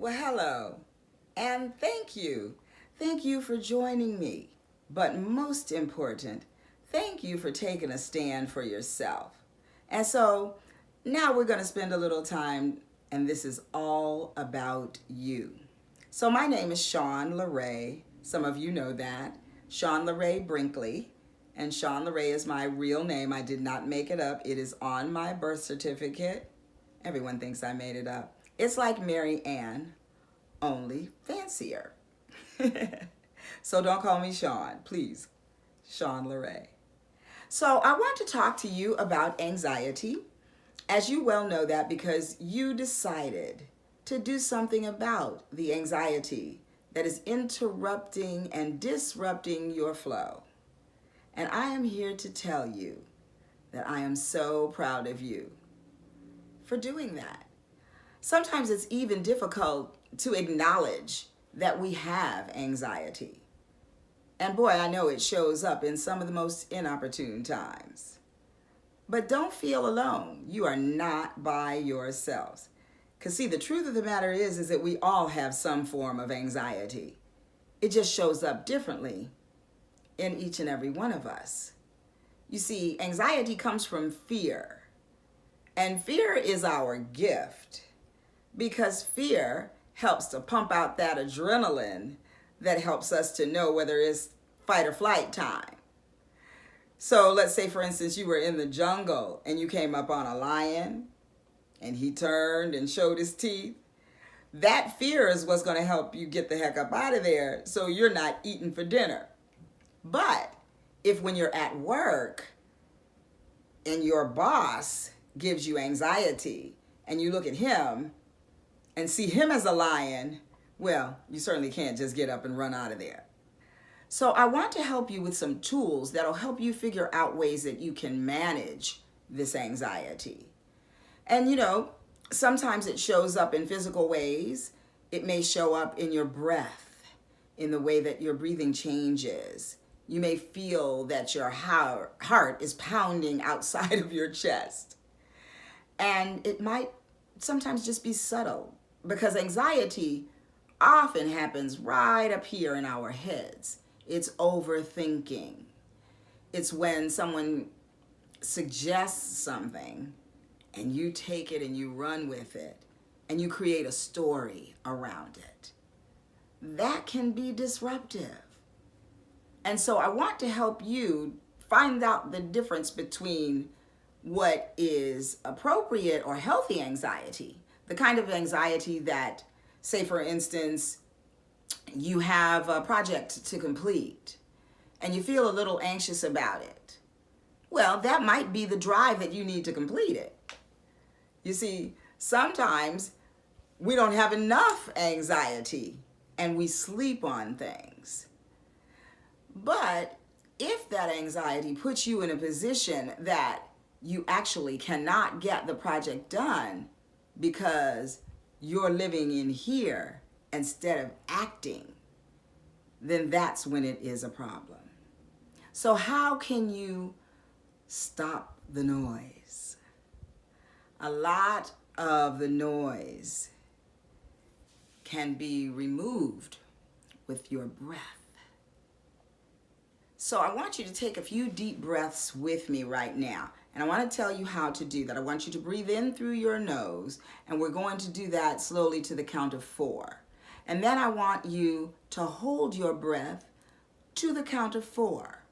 Well, hello, and thank you. Thank you for joining me. But most important, thank you for taking a stand for yourself. And so now we're going to spend a little time, and this is all about you. So my name is Shawn LaRae. Some of you know that. Shawn LaRae Brinkley. And Shawn LaRae is my real name. I did not make it up. It is on my birth certificate. Everyone thinks I made it up. It's like Mary Ann, only fancier. So don't call me Shawn, please. Shawn LaRae. So I want to talk to you about anxiety. As you well know that because you decided to do something about the anxiety that is interrupting and disrupting your flow. And I am here to tell you that I am so proud of you for doing that. Sometimes it's even difficult to acknowledge that we have anxiety. And boy, I know it shows up in some of the most inopportune times. But don't feel alone. You are not by yourselves. Because see, the truth of the matter is that we all have some form of anxiety. It just shows up differently in each and every one of us. You see, anxiety comes from fear. And fear is our gift because fear helps to pump out that adrenaline that helps us to know whether it's fight or flight time. So let's say, for instance, you were in the jungle and you came up on a lion and he turned and showed his teeth. That fear is what's going to help you get the heck up out of there so you're not eating for dinner. But if when you're at work and your boss gives you anxiety and you look at him and see him as a lion, well, you certainly can't just get up and run out of there. So I want to help you with some tools that'll help you figure out ways that you can manage this anxiety. And sometimes it shows up in physical ways. It may show up in your breath, in the way that your breathing changes. You may feel that your heart is pounding outside of your chest. And it might sometimes just be subtle because anxiety often happens right up here in our heads. It's overthinking. It's when someone suggests something and you take it and you run with it and you create a story around it. That can be disruptive. And so I want to help you find out the difference between what is appropriate or healthy anxiety, the kind of anxiety that, say for instance, you have a project to complete and you feel a little anxious about it. Well, that might be the drive that you need to complete it. You see, sometimes we don't have enough anxiety and we sleep on things. But if that anxiety puts you in a position that you actually cannot get the project done because you're living in here instead of acting, then that's when it is a problem. So how can you stop the noise? A lot of the noise can be removed with your breath. So I want you to take a few deep breaths with me right now. And I want to tell you how to do that. I want you to breathe in through your nose, and we're going to do that slowly to the count of 4. And then I want you to hold your breath to the count of 4.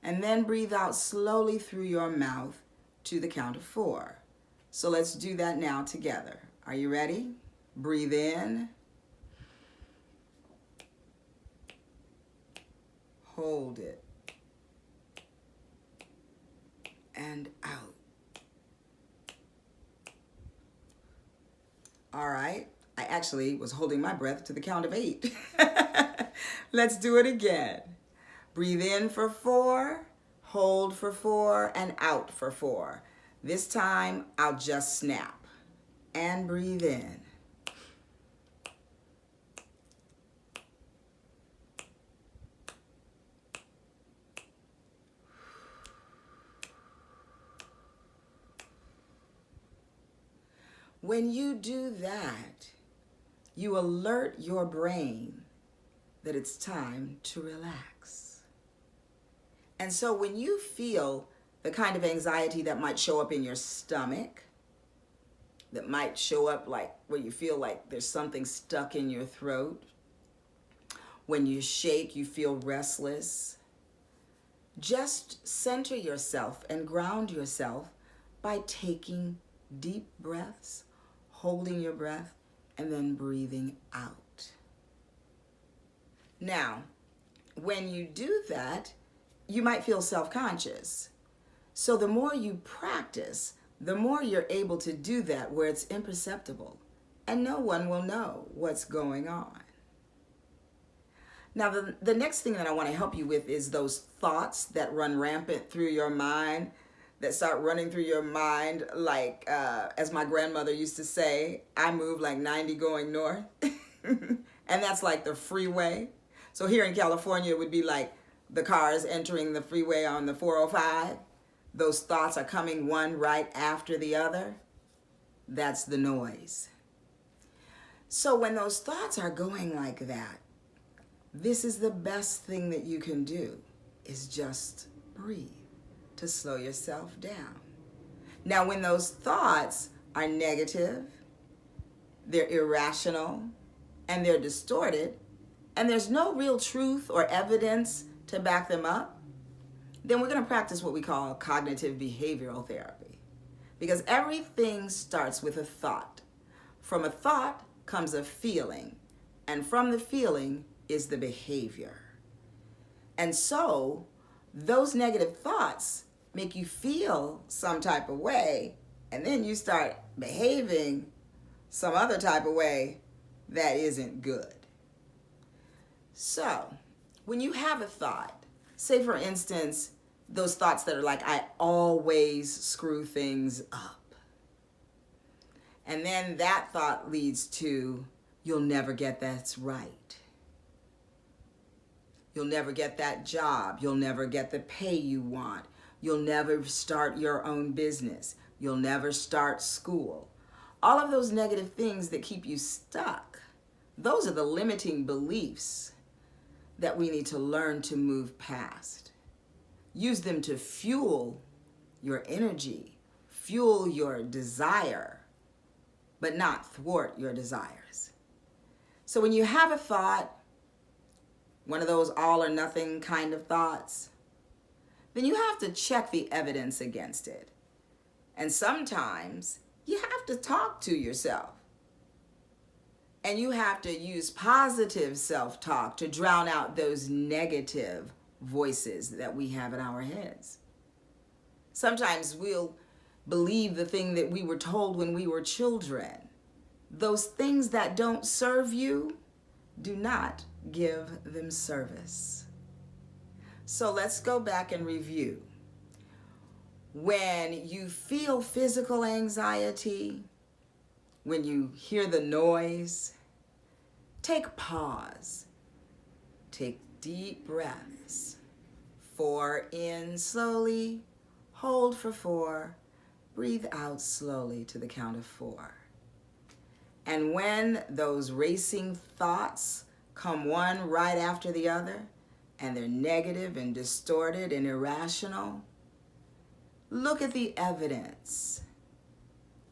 And then breathe out slowly through your mouth to the count of 4. So let's do that now together. Are you ready? Breathe in. Hold it. And out. All right. I actually was holding my breath to the count of 8. Let's do it again. Breathe in for 4, hold for 4, and out for 4. This time, I'll just snap. And breathe in. When you do that, you alert your brain that it's time to relax. And so when you feel the kind of anxiety that might show up in your stomach, that might show up like where you feel like there's something stuck in your throat, when you shake, you feel restless, just center yourself and ground yourself by taking deep breaths, holding your breath, and then breathing out. Now, when you do that, you might feel self-conscious. So the more you practice, the more you're able to do that where it's imperceptible and no one will know what's going on. Now, the next thing that I want to help you with is those thoughts that run rampant through your mind, that start running through your mind like, as my grandmother used to say, I move like 90 going north. And that's like the freeway. So here in California, it would be like the cars entering the freeway on the 405. Those thoughts are coming one right after the other. That's the noise. So when those thoughts are going like that, this is the best thing that you can do, is just breathe to slow yourself down. Now, when those thoughts are negative, they're irrational, and they're distorted, and there's no real truth or evidence to back them up, then we're going to practice what we call cognitive behavioral therapy. Because everything starts with a thought. From a thought comes a feeling, and from the feeling is the behavior. And so those negative thoughts make you feel some type of way, and then you start behaving some other type of way that isn't good. So when you have a thought, say for instance, those thoughts that are like, I always screw things up. And then that thought leads to, you'll never get that right. You'll never get that job. You'll never get the pay you want. You'll never start your own business. You'll never start school. All of those negative things that keep you stuck, those are the limiting beliefs that we need to learn to move past. Use them to fuel your energy, fuel your desire, but not thwart your desires. So when you have a thought, one of those all or nothing kind of thoughts, then you have to check the evidence against it. And sometimes you have to talk to yourself. And you have to use positive self-talk to drown out those negative voices that we have in our heads. Sometimes we'll believe the thing that we were told when we were children. Those things that don't serve you, do not give them service. So let's go back and review. When you feel physical anxiety, when you hear the noise, take pause. Take deep breaths. 4 in slowly, hold for 4, breathe out slowly to the count of 4. And when those racing thoughts come one right after the other, and they're negative and distorted and irrational, look at the evidence.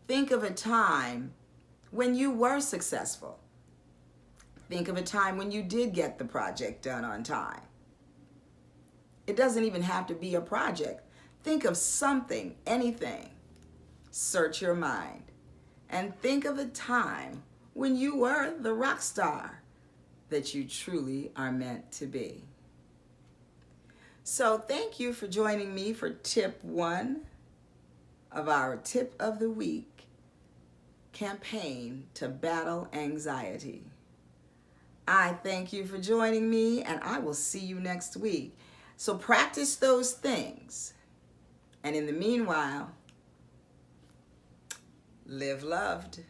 Think of a time when you were successful. Think of a time when you did get the project done on time. It doesn't even have to be a project. Think of something, anything. Search your mind and think of a time when you were the rock star that you truly are meant to be. So thank you for joining me for tip 1 of our Tip of the Week campaign to battle anxiety. I thank you for joining me, and I will see you next week. So practice those things. And in the meanwhile, live loved.